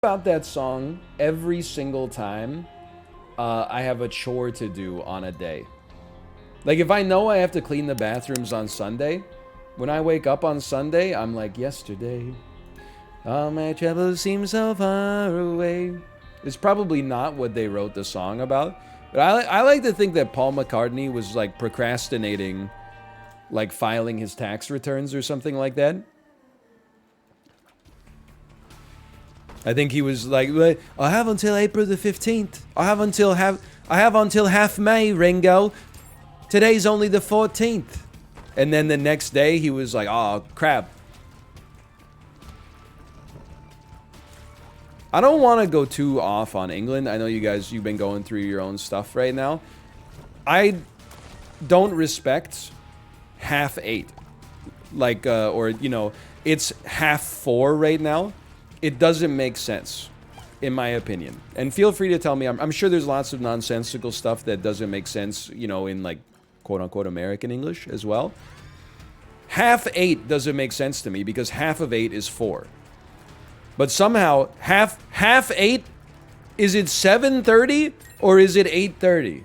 About that song every single time I have a chore to do on a day. Like if I know I have to clean the bathrooms on Sunday, when I wake up on Sunday, I'm like, yesterday, all my troubles seem so far away. It's probably not what they wrote the song about, but I like to think that Paul McCartney was like procrastinating, like filing his tax returns or something like that. I think he was like, I have until April the 15th. I have until half May, Ringo. Today's only the 14th. And then the next day he was like, oh crap. I don't want to go too off on England. I know you guys, you've been going through your own stuff right now. I don't respect half 8. Like, or, you know, it's half 4 right now. It doesn't make sense, in my opinion. And feel free to tell me, I'm sure there's lots of nonsensical stuff that doesn't make sense, you know, in like, quote-unquote American English as well. Half 8 doesn't make sense to me because half of 8 is 4. But somehow, half 8, is it 7:30 or is it 8:30?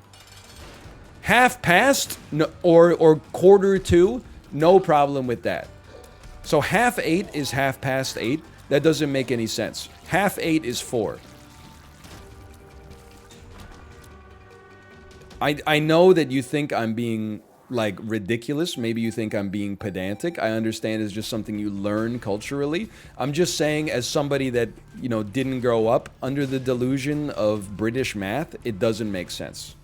Half past no, or quarter to, no problem with that. So half 8 is half past 8. That doesn't make any sense. Half 8 is 4. I know that you think I'm being, like, ridiculous. Maybe you think I'm being pedantic. I understand it's just something you learn culturally. I'm just saying, as somebody that, you know, didn't grow up under the delusion of British math, it doesn't make sense.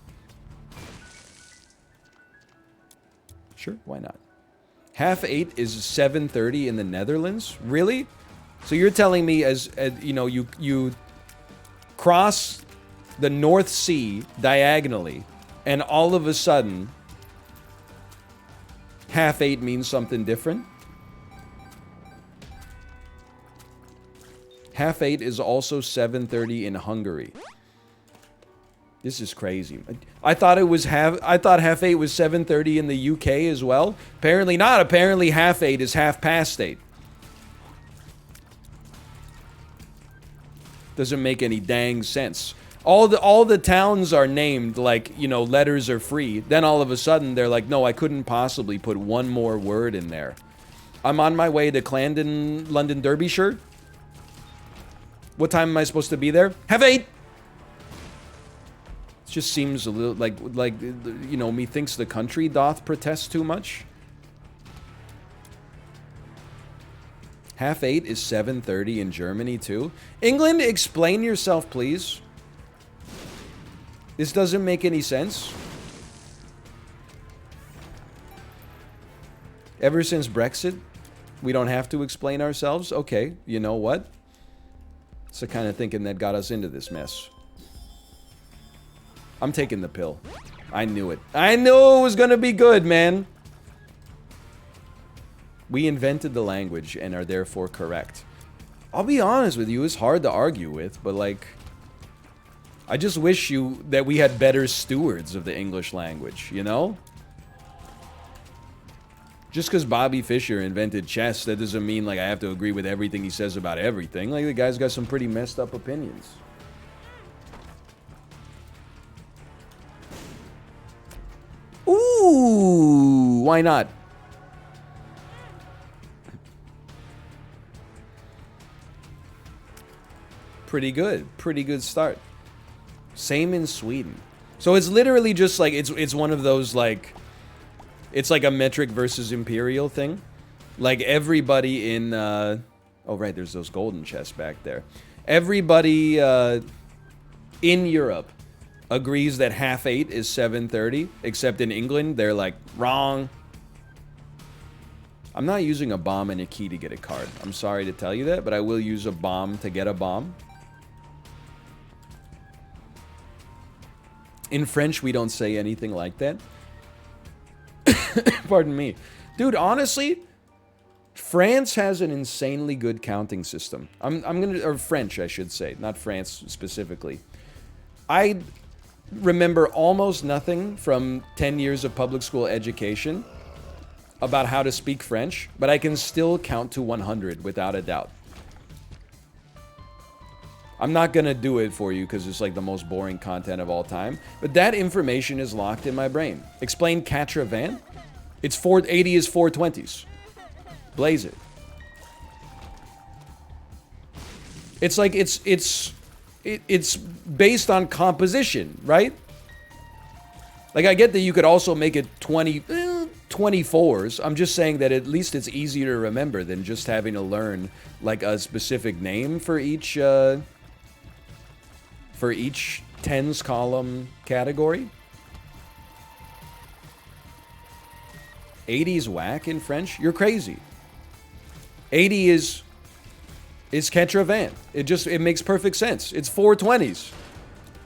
Sure, why not? Half 8 is 7:30 in the Netherlands? Really? So you're telling me as you know, you cross the North Sea diagonally, and all of a sudden, half 8 means something different? Half 8 is also 7:30 in Hungary. This is crazy. I thought half 8 was 7:30 in the UK as well. Apparently not. Apparently half 8 is half past 8. Doesn't make any dang sense. All the towns are named like, you know, letters are free. Then all of a sudden they're like, no, I couldn't possibly put one more word in there. I'm on my way to Clandon, London, Derbyshire. What time am I supposed to be there? Half 8. It just seems a little like you know, methinks the country doth protest too much. Half 8 is 7:30 in Germany, too. England, explain yourself, please. This doesn't make any sense. Ever since Brexit, we don't have to explain ourselves? Okay, you know what? It's the kind of thinking that got us into this mess. I'm taking the pill. I knew it. I knew it was gonna be good, man. We invented the language and are therefore correct. I'll be honest with you, it's hard to argue with, but like, I just wish that we had better stewards of the English language, you know? Just because Bobby Fischer invented chess, that doesn't mean like I have to agree with everything he says about everything. Like, the guy's got some pretty messed up opinions. Ooh, why not? Pretty good start. Same in Sweden. So it's literally just like, it's one of those like, it's like a metric versus imperial thing. Like everybody in, oh right, there's those golden chests back there. Everybody in Europe agrees that half 8 is 7:30, except in England, they're like, wrong. I'm not using a bomb and a key to get a card. I'm sorry to tell you that, but I will use a bomb to get a bomb. In French, we don't say anything like that. Pardon me. Dude, honestly, France has an insanely good counting system. Or French, I should say, not France specifically. I remember almost nothing from 10 years of public school education about how to speak French, but I can still count to 100 without a doubt. I'm not gonna do it for you because it's like the most boring content of all time. But that information is locked in my brain. Explain Quatre Vingts. It's 480 is 420s. Blaze it. It's like it's based on composition, right? Like I get that you could also make it 24s. I'm just saying that at least it's easier to remember than just having to learn like a specific name for each tens column category. 80's whack in French? You're crazy. 80 is Quatre Vingts. It makes perfect sense. It's 420s.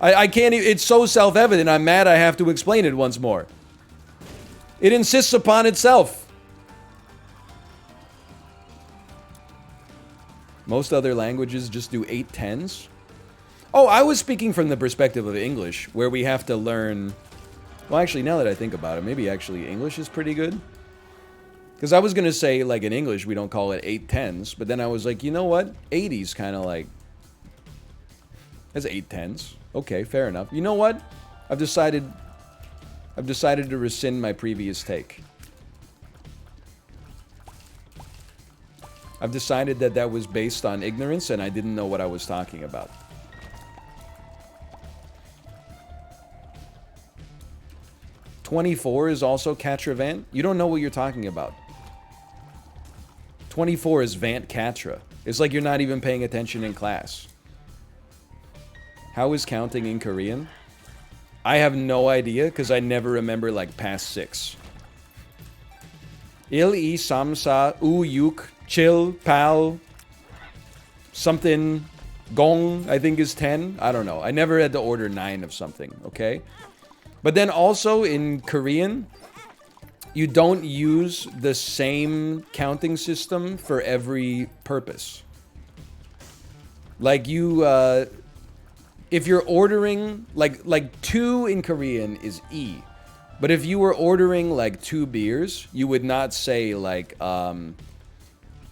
I can't even, it's so self-evident, I'm mad I have to explain it once more. It insists upon itself. Most other languages just do 8/10s. Oh, I was speaking from the perspective of English, where we have to learn... Well, actually, now that I think about it, maybe actually English is pretty good. Because I was going to say, like, in English, we don't call it 8/10s, but then I was like, you know what? 80's kind of like... That's 8/10s. Okay, fair enough. You know what? I've decided to rescind my previous take. I've decided that that was based on ignorance and I didn't know what I was talking about. "24 is also Quatre Vingts? You don't know what you're talking about. 24 is Vant Quatre. It's like you're not even paying attention in class. How is counting in Korean? I have no idea because I never remember like past 6. 1, 2, 3, 4, 5, 6, 7, 8, something, gong, I think is 10. I don't know. I never had to order 9 of something, okay? But then also in Korean, you don't use the same counting system for every purpose. Like you, if you're ordering, like 2 in Korean is E. But if you were ordering like 2 beers, you would not say like,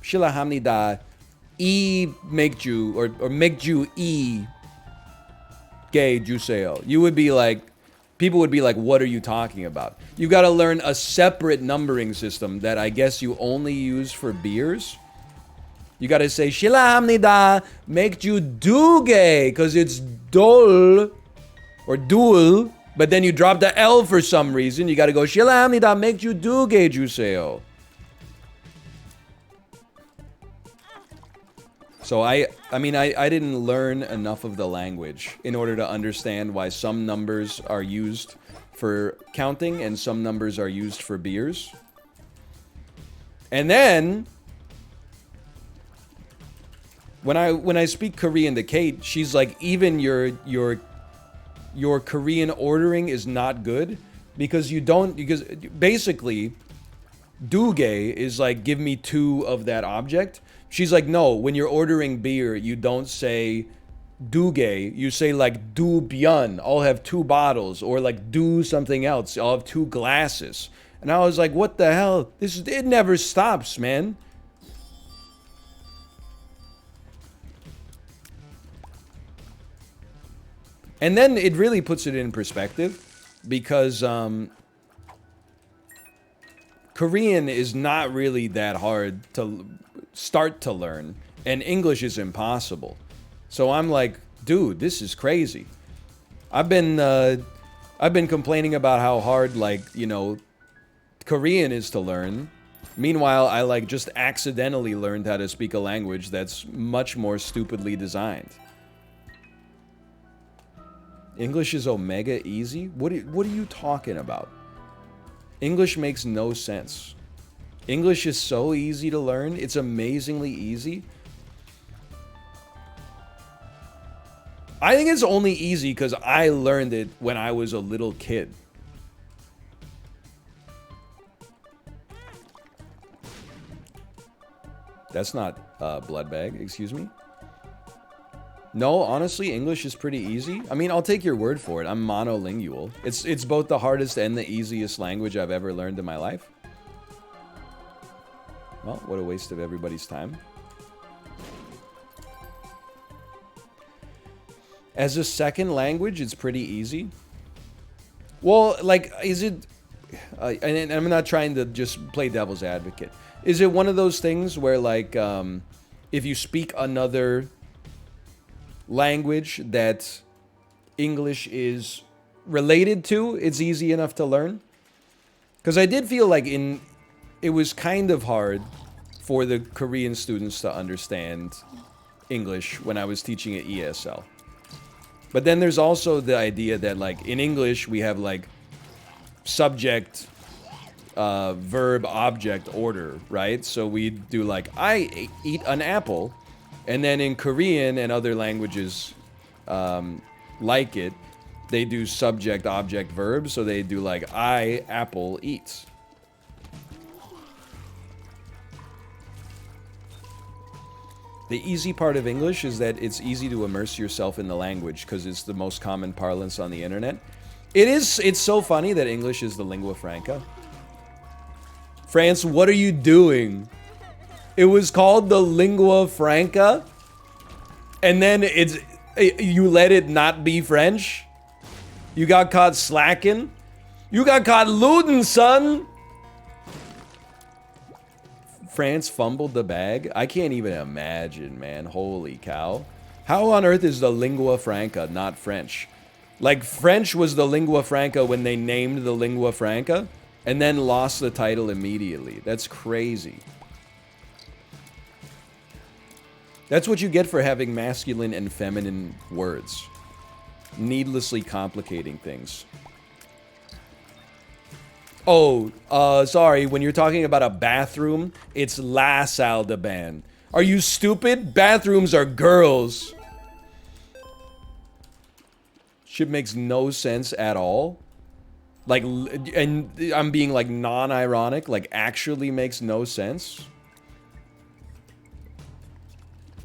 실례합니다, E 맥주, or 맥주 E 게 주세요. You would be like, people would be like, what are you talking about? You've got to learn a separate numbering system that I guess you only use for beers. You got to say, 실례합니다, 맥주 2개, because it's dol, or dual, but then you drop the L for some reason. You got to go, 실례합니다, 맥주 2개 주세요. So I mean, I didn't learn enough of the language in order to understand why some numbers are used for counting and some numbers are used for beers. And then when I speak Korean to Kate, she's like, even your Korean ordering is not good because basically duge is like, give me 2 of that object. She's like, no, when you're ordering beer, you don't say duge, you say like du byun, I'll have 2 bottles, or like do something else, I'll have 2 glasses. And I was like, what the hell? It never stops, man. And then it really puts it in perspective because Korean is not really that hard to start to learn, and English is impossible. So I'm like, dude, this is crazy. I've been complaining about how hard, like, you know, Korean is to learn. Meanwhile, I like just accidentally learned how to speak a language that's much more stupidly designed. English is omega easy? What are you talking about? English makes no sense. English is so easy to learn. It's amazingly easy. I think it's only easy because I learned it when I was a little kid. That's not blood bag, excuse me. No, honestly, English is pretty easy. I mean, I'll take your word for it. I'm monolingual. It's both the hardest and the easiest language I've ever learned in my life. Well, what a waste of everybody's time. As a second language, it's pretty easy. Well, like, is it... and I'm not trying to just play devil's advocate. Is it one of those things where, like, if you speak another language that English is related to, it's easy enough to learn? Because I did feel like it was kind of hard for the Korean students to understand English when I was teaching at ESL. But then there's also the idea that, like, in English, we have, like, subject, verb, object order, right? So we do, like, I eat an apple. And then in Korean and other languages like it, they do subject, object, verb. So they do, like, I, apple, eats. The easy part of English is that it's easy to immerse yourself in the language because it's the most common parlance on the internet. It's so funny that English is the lingua franca. France, what are you doing? It was called the lingua franca, and then you let it not be French? You got caught slacking? You got caught looting, son! France fumbled the bag? I can't even imagine, man. Holy cow. How on earth is the lingua franca not French? Like, French was the lingua franca when they named the lingua franca, and then lost the title immediately. That's crazy. That's what you get for having masculine and feminine words. Needlessly complicating things. Oh, sorry, when you're talking about a bathroom, it's la salle de bain. Are you stupid? Bathrooms are girls. Shit makes no sense at all. Like, and I'm being, like, non-ironic, like, actually makes no sense.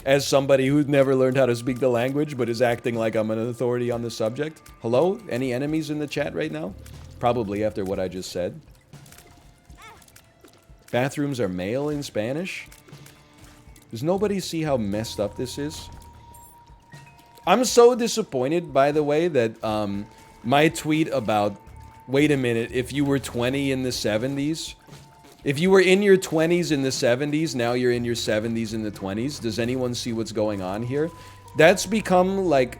As somebody who's never learned how to speak the language, but is acting like I'm an authority on the subject. Hello? Any enemies in the chat right now? Probably after what I just said. Bathrooms are male in Spanish? Does nobody see how messed up this is? I'm so disappointed, by the way, that my tweet about, wait a minute, if you were 20 in the 70s, if you were in your 20s in the 70s, now you're in your 70s in the 20s, does anyone see what's going on here? That's become like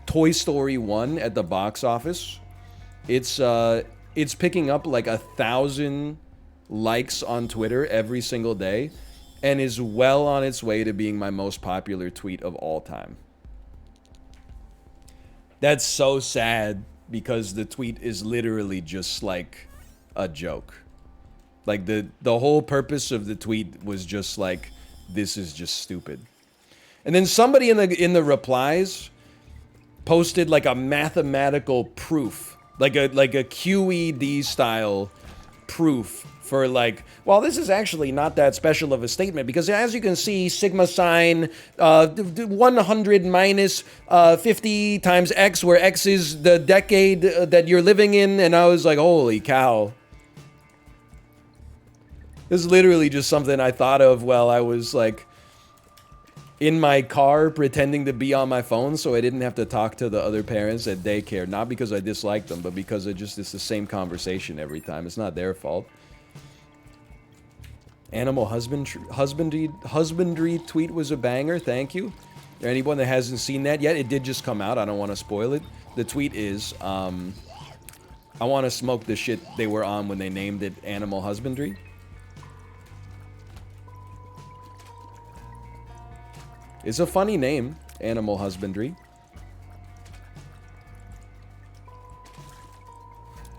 Toy Story 1 at the box office. It's picking up like 1,000 likes on Twitter every single day and is well on its way to being my most popular tweet of all time. That's so sad because the tweet is literally just like a joke. Like the whole purpose of the tweet was just like, this is just stupid. And then somebody in the replies posted like a mathematical proof, like a QED style proof for like, well, this is actually not that special of a statement because as you can see, sigma sign 100 minus 50 times x, where x is the decade that you're living in. And I was like, holy cow. This is literally just something I thought of while I was like in my car pretending to be on my phone so I didn't have to talk to the other parents at daycare. Not because I disliked them, but because it's the same conversation every time. It's not their fault. Animal husbandry tweet was a banger. Thank you. Anyone that hasn't seen that yet, it did just come out. I don't want to spoil it. The tweet is, I want to smoke the shit they were on when they named it Animal Husbandry. It's a funny name, Animal Husbandry.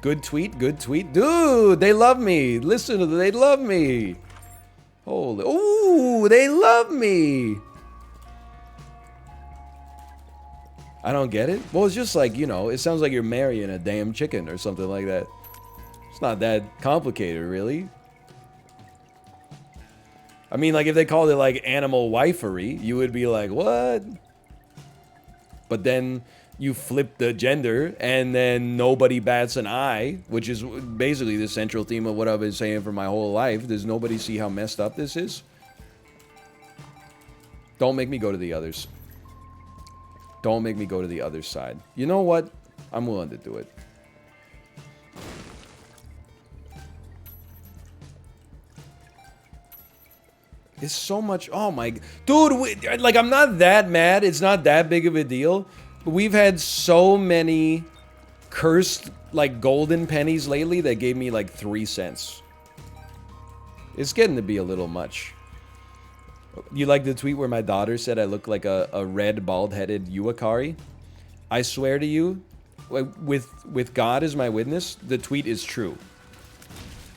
Good tweet, good tweet. Dude, they love me. Listen to them, they love me. Holy, ooh, they love me. I don't get it. Well, it's just like, you know, it sounds like you're marrying a damn chicken or something like that. It's not that complicated, really. I mean, like, if they called it, like, animal wifery, you would be like, what? But then you flip the gender, and then nobody bats an eye, which is basically the central theme of what I've been saying for my whole life. Does nobody see how messed up this is? Don't make me go to the others. Don't make me go to the other side. You know what? I'm willing to do it. It's so much. Oh my. Dude, like, I'm not that mad. It's not that big of a deal. But we've had so many cursed, like, golden pennies lately that gave me, like, 3 cents. It's getting to be a little much. You like the tweet where my daughter said I look like a red, bald-headed Uakari? I swear to you, with God as my witness, the tweet is true.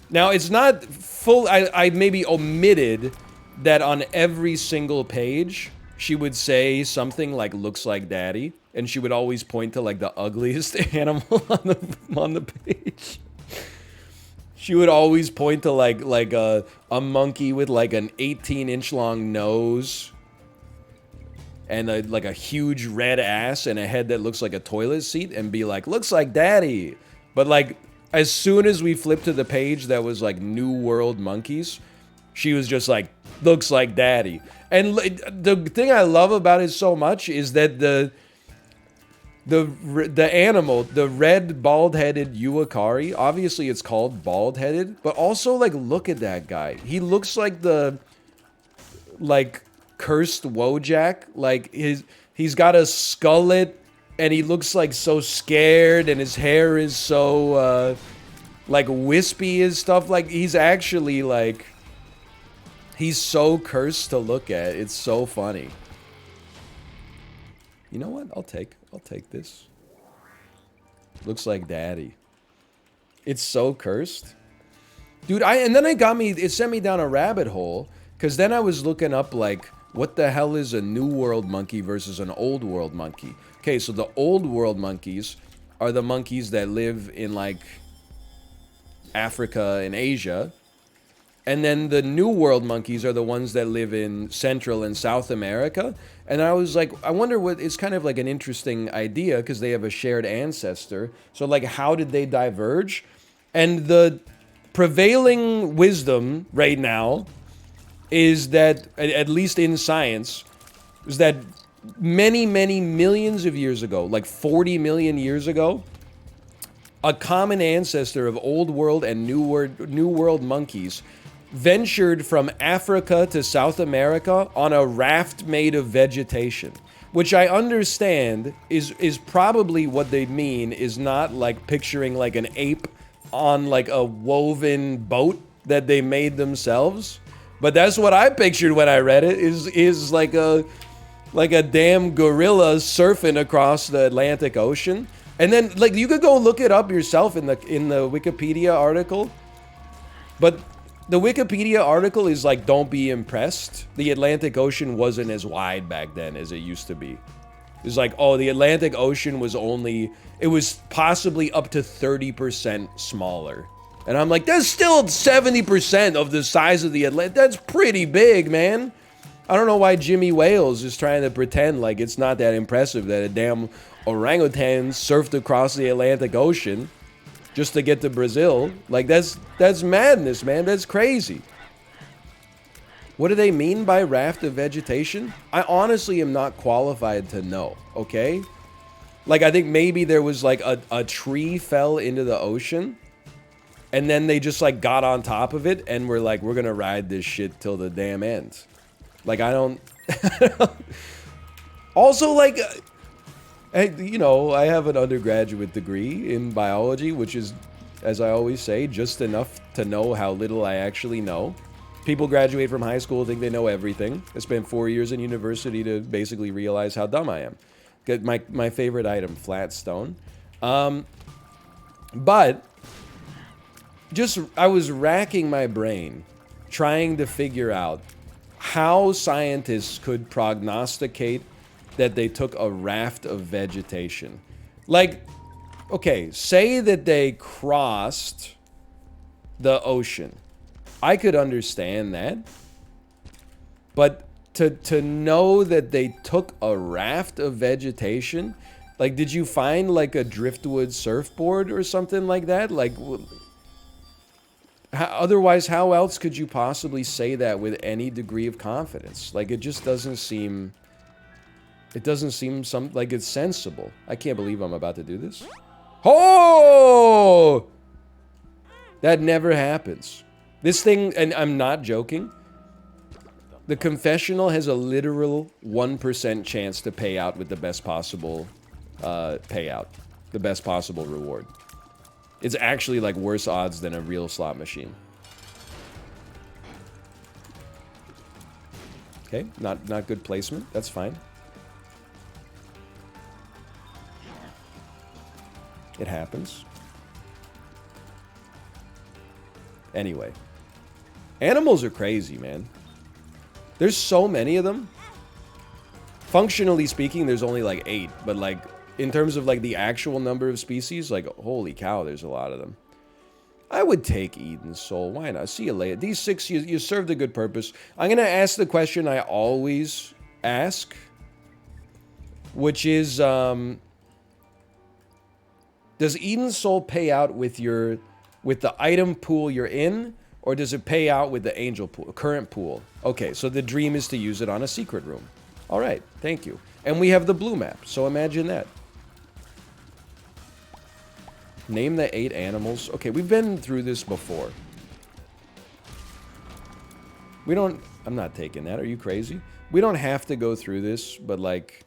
Now, it's not full. I maybe omitted that on every single page, she would say something like, looks like daddy. And she would always point to, like, the ugliest animal on the page. She would always point to, like a monkey with, like, an 18-inch long nose. And, like, a huge red ass and a head that looks like a toilet seat. And be like, looks like daddy. But, like, as soon as we flipped to the page that was, like, New World monkeys, she was just like, looks like daddy. And the thing I love about it so much is that the animal, the red bald-headed Uakari, obviously it's called bald-headed, but also, like, look at that guy. He looks like the, like, cursed Wojak. Like, he's got a skullet, and he looks, like, so scared, and his hair is so, like, wispy and stuff. Like, he's actually, like, he's so cursed to look at. It's so funny. You know what? I'll take this. Looks like daddy. It's so cursed. Dude, and then it sent me down a rabbit hole, because then I was looking up, like, what the hell is a New World monkey versus an Old World monkey? Okay, so the Old World monkeys are the monkeys that live in, like, Africa and Asia. And then the New World monkeys are the ones that live in Central and South America. And I was like, I wonder what, it's kind of like an interesting idea because they have a shared ancestor. So, like, how did they diverge? And the prevailing wisdom right now is that, at least in science, is that many, many millions of years ago, like 40 million years ago, a common ancestor of Old World and New World monkeys ventured from Africa to South America on a raft made of vegetation, which I understand is probably what they mean, is not like picturing like an ape on like a woven boat that they made themselves. But that's what I pictured when I read it, is like a damn gorilla surfing across the Atlantic Ocean. And then, like, you could go look it up yourself in the Wikipedia article. But the Wikipedia article is like, don't be impressed. The Atlantic Ocean wasn't as wide back then as it used to be. It's like, oh, the Atlantic Ocean was it was possibly up to 30% smaller. And I'm like, that's still 70% of the size of the Atlantic. That's pretty big, man. I don't know why Jimmy Wales is trying to pretend like it's not that impressive that a damn orangutan surfed across the Atlantic Ocean just to get to Brazil. Like, that's madness, man. That's crazy. What do they mean by raft of vegetation? I honestly am not qualified to know, okay? Like, I think maybe there was like a tree fell into the ocean and then they just like got on top of it and were like, we're gonna ride this shit till the damn end. Like, I don't... Also, like... you know, I have an undergraduate degree in biology, which is, as I always say, just enough to know how little I actually know. People graduate from high school, think they know everything. I spent 4 years in university to basically realize how dumb I am. Get my favorite item, flat stone. But I was racking my brain trying to figure out how scientists could prognosticate that they took a raft of vegetation. Like, okay, say that they crossed the ocean. I could understand that. But to know that they took a raft of vegetation, like, did you find like a driftwood surfboard or something like that? Like, otherwise, how else could you possibly say that with any degree of confidence? Like, it just doesn't seem It doesn't seem like it's sensible. I can't believe I'm about to do this. Oh! That never happens. This thing, and I'm not joking, the confessional has a literal 1% chance to pay out with the best possible payout. The best possible reward. It's actually like worse odds than a real slot machine. Okay, not good placement. That's fine. It happens. Anyway. Animals are crazy, man. There's so many of them. Functionally speaking, there's only like 8. But like, in terms of like the actual number of species, like, holy cow, there's a lot of them. I would take Eden's Soul. Why not? See you later. These 6, you served a good purpose. I'm going to ask the question I always ask. Which is, does Eden's Soul pay out with the item pool you're in? Or does it pay out with the angel pool, current pool? Okay, so the dream is to use it on a secret room. All right, thank you. And we have the blue map, so imagine that. Name the 8 animals. Okay, we've been through this before. We don't... I'm not taking that. Are you crazy? We don't have to go through this, but like...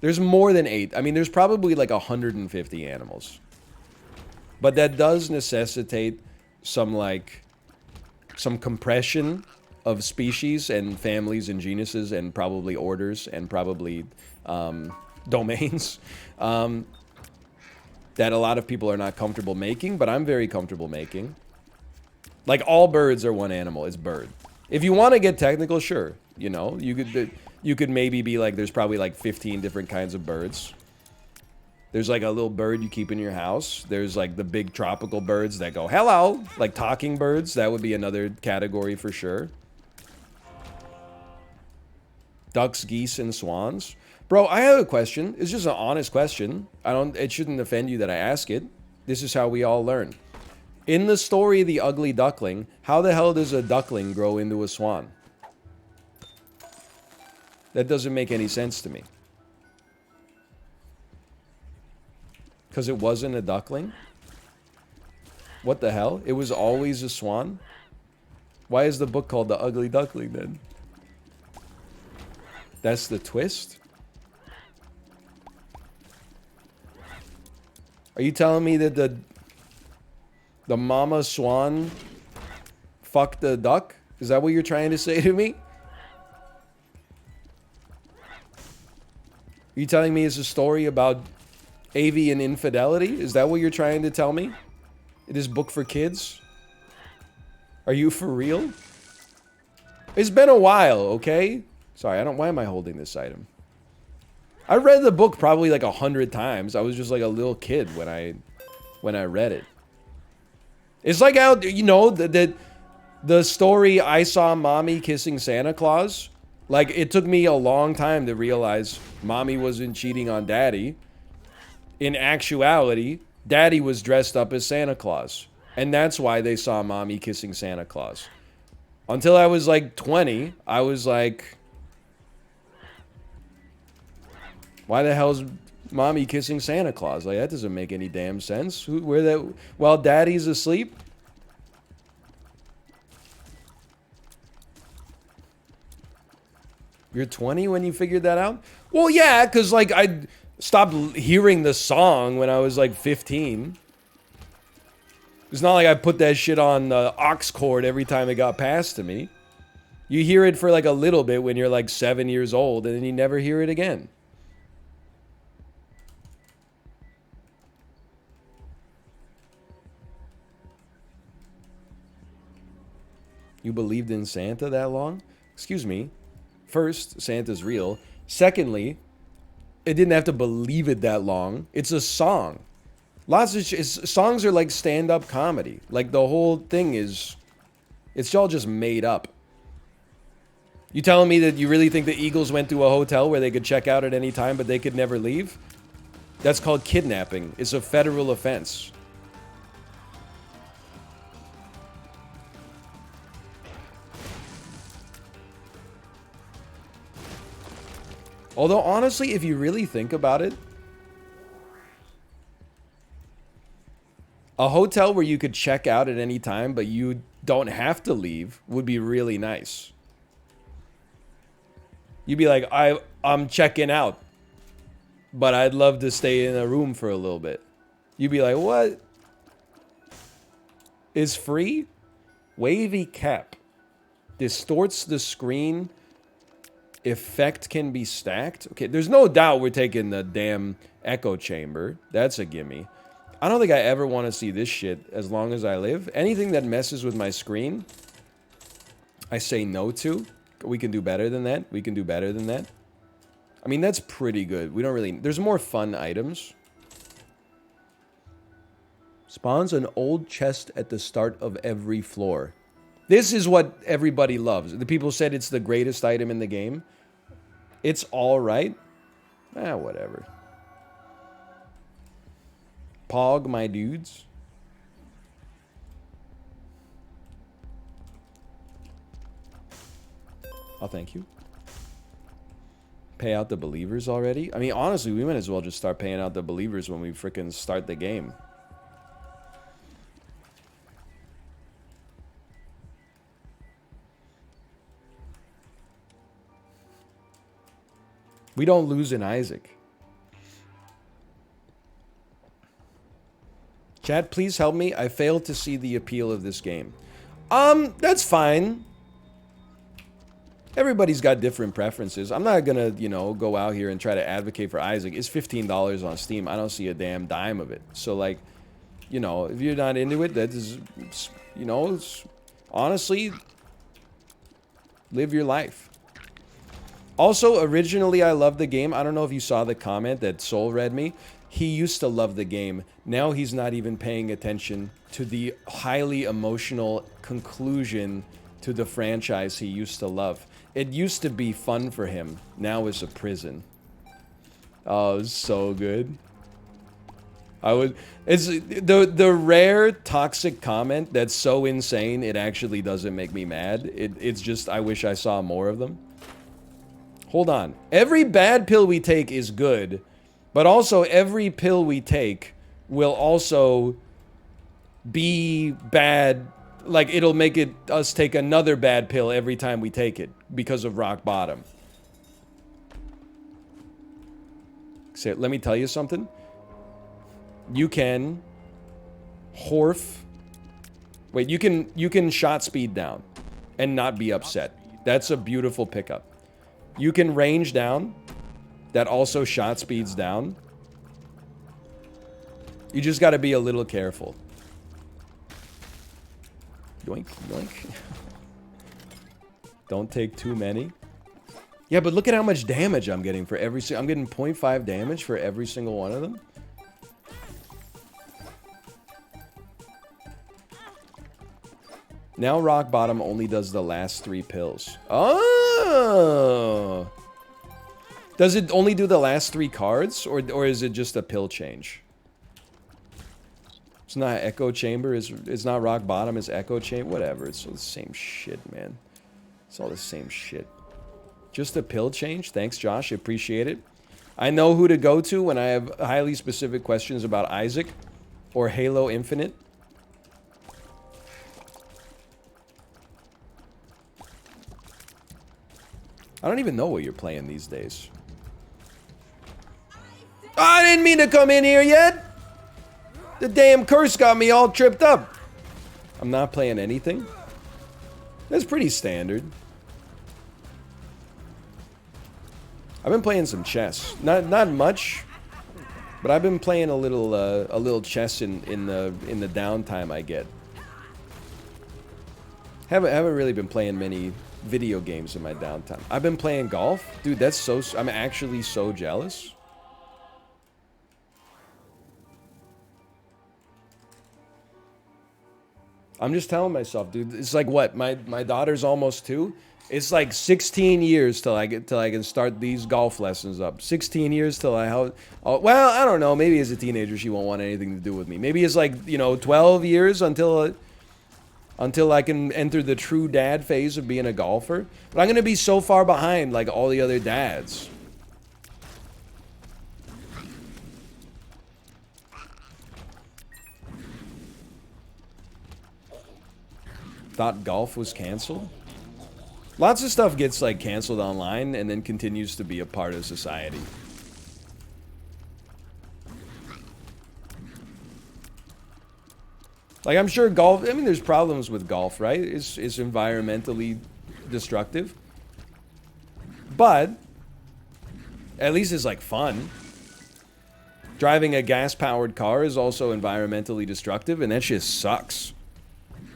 There's more than 8. I mean, there's probably like 150 animals. But that does necessitate some compression of species and families and genuses and probably orders and probably domains that a lot of people are not comfortable making, but I'm very comfortable making. Like, all birds are one animal. It's bird. If you want to get technical, sure. You know, you could maybe be like, there's probably like 15 different kinds of birds. There's like a little bird you keep in your house. There's like the big tropical birds that go, hello, like talking birds. That would be another category for sure. Ducks, geese, and swans. Bro, I have a question. It's just an honest question. It shouldn't offend you that I ask it. This is how we all learn. In the story, The Ugly Duckling, how the hell does a duckling grow into a swan? That doesn't make any sense to me. Because it wasn't a duckling? What the hell? It was always a swan? Why is the book called The Ugly Duckling then? That's the twist? Are you telling me that the mama swan fucked the duck? Is that what you're trying to say to me? Are you telling me it's a story about avian infidelity? Is that what you're trying to tell me? It is book for kids? Are you for real? It's been a while, okay? Sorry, why am I holding this item? I read the book probably like 100 times. I was just like a little kid when I read it. It's like how, you know, the story I Saw Mommy Kissing Santa Claus. Like, it took me a long time to realize Mommy wasn't cheating on Daddy. In actuality, Daddy was dressed up as Santa Claus. And that's why they saw Mommy kissing Santa Claus. Until I was like 20, I was like, why the hell's Mommy kissing Santa Claus? Like, that doesn't make any damn sense. While Daddy's asleep? You're 20 when you figured that out? Well, yeah, because, like, I stopped hearing the song when I was, like, 15. It's not like I put that shit on the aux cord every time it got passed to me. You hear it for, like, a little bit when you're, like, 7 years old, and then you never hear it again. You believed in Santa that long? Excuse me. First, Santa's real. Secondly, it didn't have to believe it that long. It's a song. Lots of songs are like stand-up comedy. Like, the whole thing is, it's all just made up. You telling me that you really think the Eagles went to a hotel where they could check out at any time, but they could never leave? That's called kidnapping. It's a federal offense. Although, honestly, if you really think about it, a hotel where you could check out at any time, but you don't have to leave, would be really nice. You'd be like, I'm checking out, but I'd love to stay in a room for a little bit. You'd be like, what? Is free? Wavy cap. Distorts the screen. Effect can be stacked. Okay, there's no doubt we're taking the damn echo chamber. That's a gimme. I don't think I ever want to see this shit as long as I live. Anything that messes with my screen, I say no to. We can do better than that. We can do better than that. I mean, that's pretty good. We don't really... There's more fun items. Spawns an old chest at the start of every floor. This is what everybody loves. The people said it's the greatest item in the game. It's alright. Whatever. Pog, my dudes. Oh, thank you. Pay out the believers already? I mean, honestly, we might as well just start paying out the believers when we frickin' start the game. We don't lose in Isaac. Chat, please help me. I failed to see the appeal of this game. That's fine. Everybody's got different preferences. I'm not gonna, you know, go out here and try to advocate for Isaac. It's $15 on Steam. I don't see a damn dime of it. So, like, you know, if you're not into it, that is, you know, it's, honestly, live your life. Also, originally, I loved the game. I don't know if you saw the comment that Soul read me. He used to love the game. Now he's not even paying attention to the highly emotional conclusion to the franchise he used to love. It used to be fun for him. Now it's a prison. Oh, it's so good. It's the rare toxic comment that's so insane it actually doesn't make me mad. It's just I wish I saw more of them. Hold on. Every bad pill we take is good, but also every pill we take will also be bad. Like, it'll make us take another bad pill every time we take it because of rock bottom. So, let me tell you something. You can Wait, you can shot speed down and not be upset. That's a beautiful pickup. You can range down. That also shot speeds down. You just got to be a little careful. Yoink, yoink. Don't take too many. Yeah, but look at how much damage I'm getting for every I'm getting 0.5 damage for every single one of them. Now rock bottom only does the last 3 pills. Oh! Does it only do the last 3 cards? Or is it just a pill change? It's not echo chamber, it's not rock bottom, it's echo chamber. Whatever, it's all the same shit, man. It's all the same shit. Just a pill change? Thanks, Josh, I appreciate it. I know who to go to when I have highly specific questions about Isaac or Halo Infinite. I don't even know what you're playing these days. I didn't mean to come in here yet! The damn curse got me all tripped up. I'm not playing anything. That's pretty standard. I've been playing some chess. Not much, but I've been playing a little chess in the downtime I get. Haven't really been playing many video games in my downtime. I've been playing golf. Dude, that's so... I'm actually so jealous. I'm just telling myself, dude, it's like what? My daughter's almost 2. It's like 16 years till I can start these golf lessons up. 16 years till well, I don't know. Maybe as a teenager she won't want anything to do with me. Maybe it's like, you know, 12 years until I can enter the true dad phase of being a golfer. But I'm going to be so far behind like all the other dads. Thought golf was canceled? Lots of stuff gets, like, canceled online and then continues to be a part of society. Like, I'm sure golf... I mean, there's problems with golf, right? It's environmentally destructive. But at least it's, like, fun. Driving a gas-powered car is also environmentally destructive, and that shit sucks.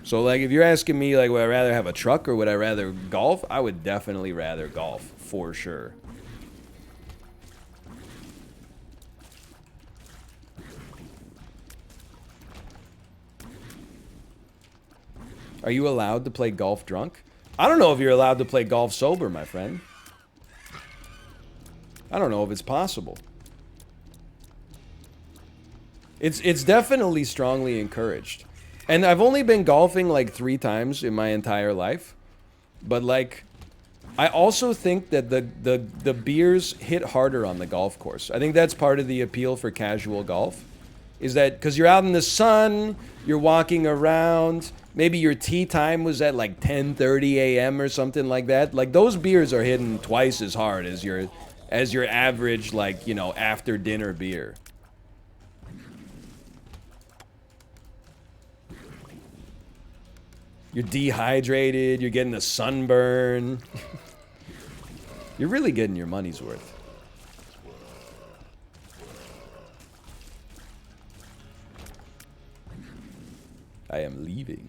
So, like, if you're asking me, like, would I rather have a truck or would I rather golf? I would definitely rather golf, for sure. Are you allowed to play golf drunk? I don't know if you're allowed to play golf sober, my friend. I don't know if it's possible. It's definitely strongly encouraged. And I've only been golfing like 3 times in my entire life. But like, I also think that the beers hit harder on the golf course. I think that's part of the appeal for casual golf. Is that because you're out in the sun, you're walking around, maybe your tee time was at like 10:30 a.m. or something like that. Like those beers are hitting twice as hard as your average, like, you know, after dinner beer. You're dehydrated, you're getting a sunburn. You're really getting your money's worth. I am leaving.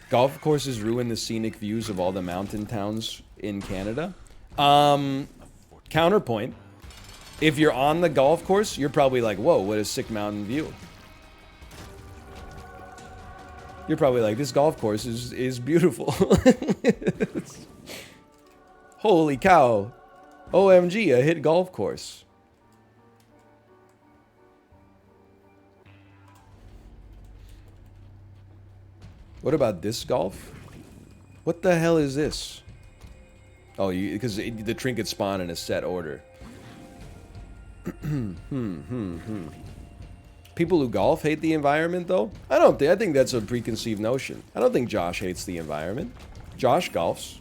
Golf courses ruin the scenic views of all the mountain towns in Canada. Counterpoint. If you're on the golf course, you're probably like, whoa, what a sick mountain view. You're probably like, this golf course is beautiful. Holy cow. OMG, a hit golf course. What about disc golf? What the hell is this? Oh, because the trinkets spawn in a set order. People who golf hate the environment, though? I think that's a preconceived notion. I don't think Josh hates the environment. Josh golfs.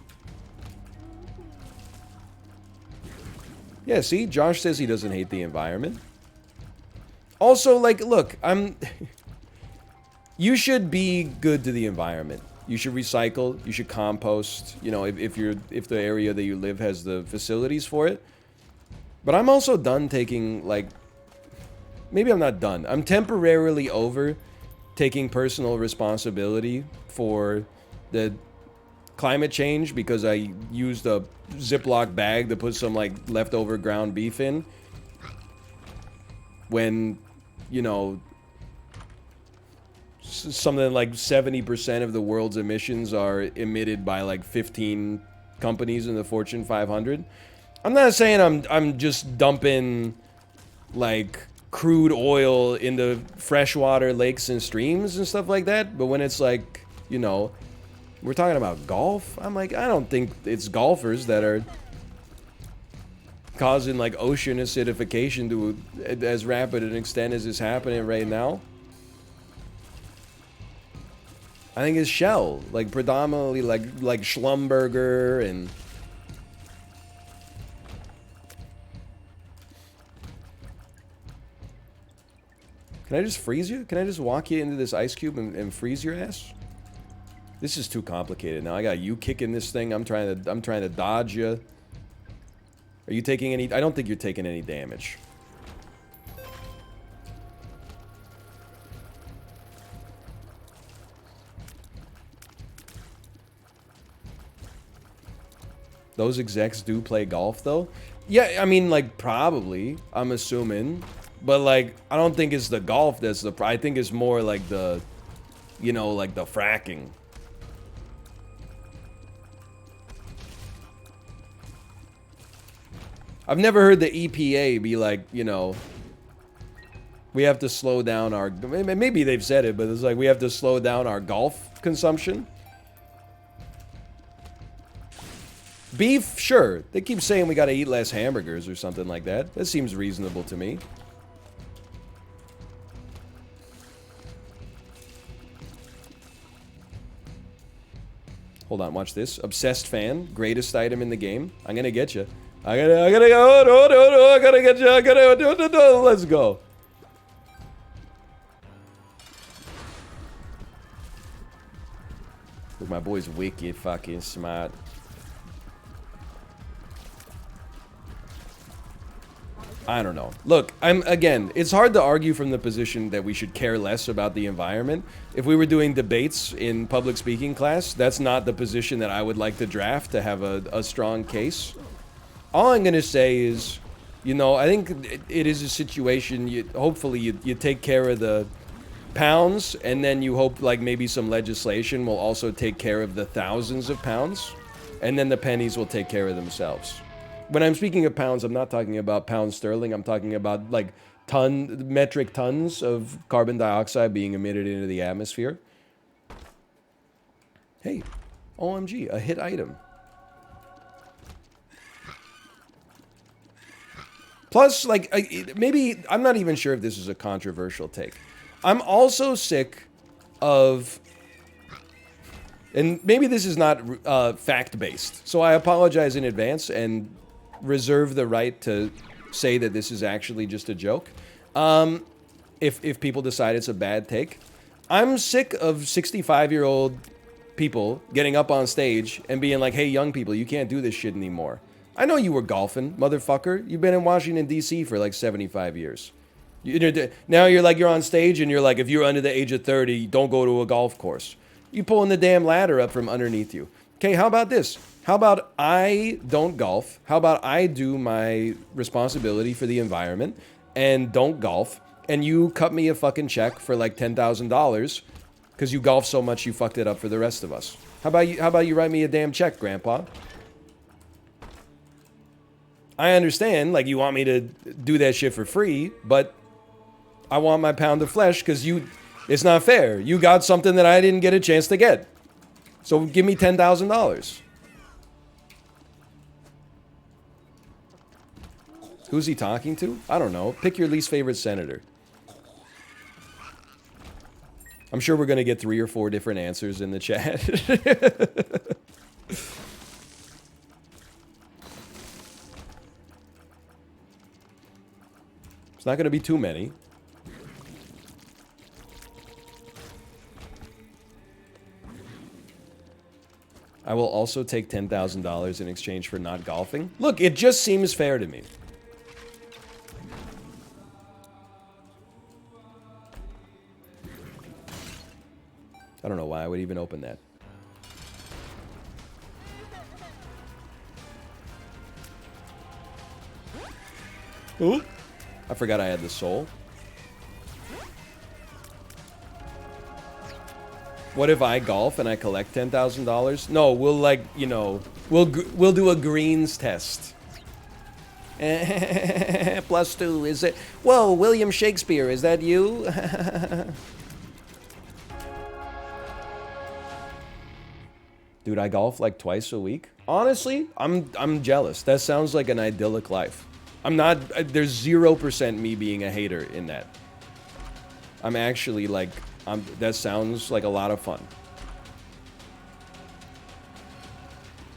Yeah, see? Josh says he doesn't hate the environment. Also, like, look, you should be good to the environment. You should recycle. You should compost. You know, if the area that you live has the facilities for it. But I'm also done taking, like... Maybe I'm not done. I'm temporarily over taking personal responsibility for the climate change because I used a Ziploc bag to put some, like, leftover ground beef in. When, you know... Something like 70% of the world's emissions are emitted by, like, 15 companies in the Fortune 500. I'm not saying I'm just dumping, like, crude oil into freshwater lakes and streams and stuff like that, but when it's like, you know, we're talking about golf, I'm like, I don't think it's golfers that are causing, like, ocean acidification to as rapid an extent as is happening right now. I think it's Shell, like, predominantly, like Schlumberger and... Can I just freeze you? Can I just walk you into this ice cube and freeze your ass? This is too complicated now. I got you kicking this thing. I'm trying to dodge you. Are you taking any... I don't think you're taking any damage. Those execs do play golf, though? Yeah, I mean, like, probably. I'm assuming. But, like, I don't think it's the golf that's the... I think it's more like the... You know, like the fracking. I've never heard the EPA be like, you know... We have to slow down our... Maybe they've said it, but it's like, we have to slow down our golf consumption. Beef, sure. They keep saying we gotta eat less hamburgers or something like that. That seems reasonable to me. Hold on, watch this. Obsessed fan, greatest item in the game. I'm gonna get you. I gotta go. No, I gotta get you. I gotta do. Let's go. Look, my boy's wicked fucking smart. I don't know. Look, again, it's hard to argue from the position that we should care less about the environment. If we were doing debates in public speaking class, that's not the position that I would like to draft to have a strong case. All I'm going to say is, you know, I think it is a situation, hopefully you take care of the pounds, and then you hope like maybe some legislation will also take care of the thousands of pounds, and then the pennies will take care of themselves. When I'm speaking of pounds, I'm not talking about pounds sterling. I'm talking about like metric tons of carbon dioxide being emitted into the atmosphere. Hey, OMG, a hit item. Plus, like, maybe, I'm not even sure if this is a controversial take. I'm also sick of, and maybe this is not fact-based, so I apologize in advance and reserve the right to say that this is actually just a joke. If people decide it's a bad take. I'm sick of 65-year-old people getting up on stage and being like, hey, young people, you can't do this shit anymore. I know you were golfing, motherfucker. You've been in Washington, D.C. for like 75 years. Now you're on stage and you're like, if you're under the age of 30, don't go to a golf course. You're pulling the damn ladder up from underneath you. Okay, how about this? How about I don't golf? How about I do my responsibility for the environment and don't golf, and you cut me a fucking check for like $10,000 because you golf so much you fucked it up for the rest of us? How about you write me a damn check, Grandpa? I understand, like, you want me to do that shit for free, but I want my pound of flesh because it's not fair. You got something that I didn't get a chance to get. So give me $10,000. Who's he talking to? I don't know. Pick your least favorite senator. I'm sure we're going to get 3 or 4 different answers in the chat. It's not going to be too many. I will also take $10,000 in exchange for not golfing. Look, it just seems fair to me. I don't know why I would even open that. Ooh. I forgot I had the soul. What if I golf and I collect $10,000? No, we'll like, you know, we'll do a greens test. +2, is it? Whoa, William Shakespeare, is that you? Dude, I golf like twice a week. Honestly, I'm jealous. That sounds like an idyllic life. I'm not, there's 0% me being a hater in that. I'm actually like, that sounds like a lot of fun.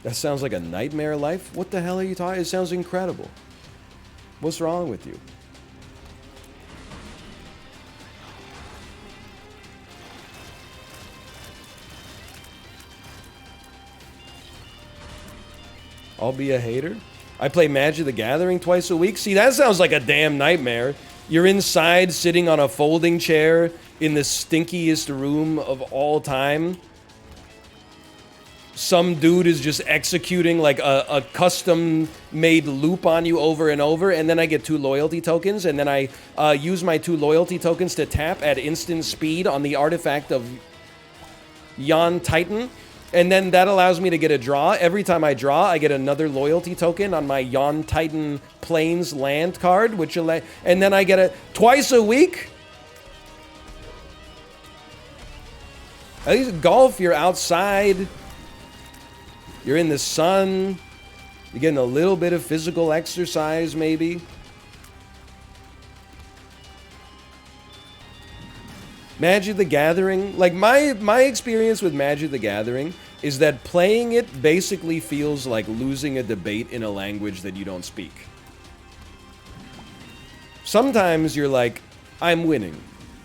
That sounds like a nightmare life? What the hell are you talking? It sounds incredible. What's wrong with you? I'll be a hater? I play Magic the Gathering twice a week? See, that sounds like a damn nightmare. You're inside, sitting on a folding chair in the stinkiest room of all time. Some dude is just executing like a custom-made loop on you over and over, and then I get 2 loyalty tokens, and then I use my 2 loyalty tokens to tap at instant speed on the artifact of Yon Titan. And then that allows me to get a draw. Every time I draw, I get another loyalty token on my Yon Titan Plains land card, and then I get it twice a week. At least golf, you're outside. You're in the sun. You're getting a little bit of physical exercise, maybe. Magic the Gathering, like my experience with Magic the Gathering is that playing it basically feels like losing a debate in a language that you don't speak. Sometimes you're like, I'm winning.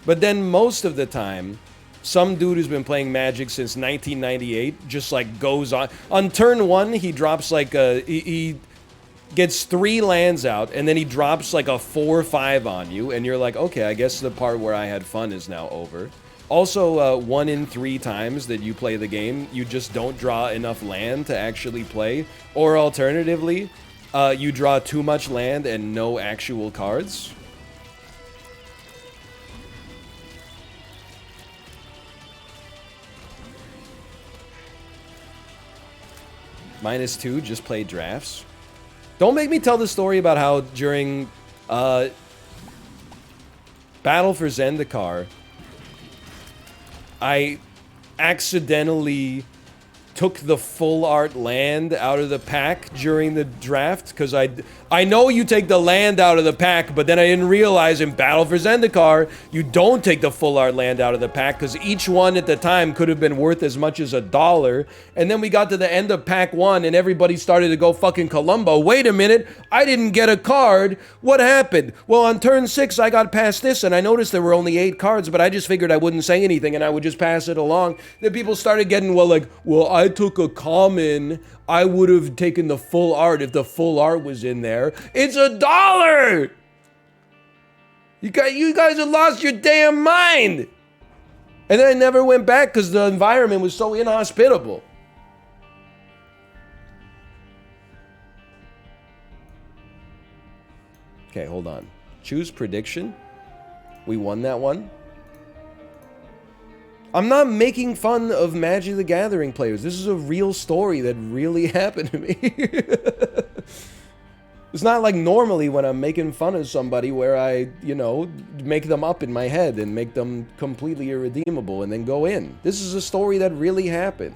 But then most of the time, some dude who's been playing Magic since 1998 just like goes on. On turn 1, he drops like he gets 3 lands out, and then he drops like a 4/5 on you, and you're like, okay, I guess the part where I had fun is now over. Also, 1 in 3 times that you play the game, you just don't draw enough land to actually play. Or alternatively, you draw too much land and no actual cards. -2, just play drafts. Don't make me tell the story about how during Battle for Zendikar, I accidentally took the full art land out of the pack during the draft, because I know you take the land out of the pack, but then I didn't realize in Battle for Zendikar, you don't take the full art land out of the pack, because each one at the time could have been worth as much as $1, and then we got to the end of pack 1, and everybody started to go fucking Columbo. Wait a minute, I didn't get a card. What happened? Well, on turn 6, I got past this, and I noticed there were only 8 cards, but I just figured I wouldn't say anything, and I would just pass it along. Then people started getting, well, I took a common. I would have taken the full art if the full art was in there. It's $1! You guys have lost your damn mind! And then I never went back because the environment was so inhospitable. Okay, hold on. Choose prediction. We won that one. I'm not making fun of Magic the Gathering players. This is a real story that really happened to me. It's not like normally when I'm making fun of somebody where I, you know, make them up in my head and make them completely irredeemable and then go in. This is a story that really happened.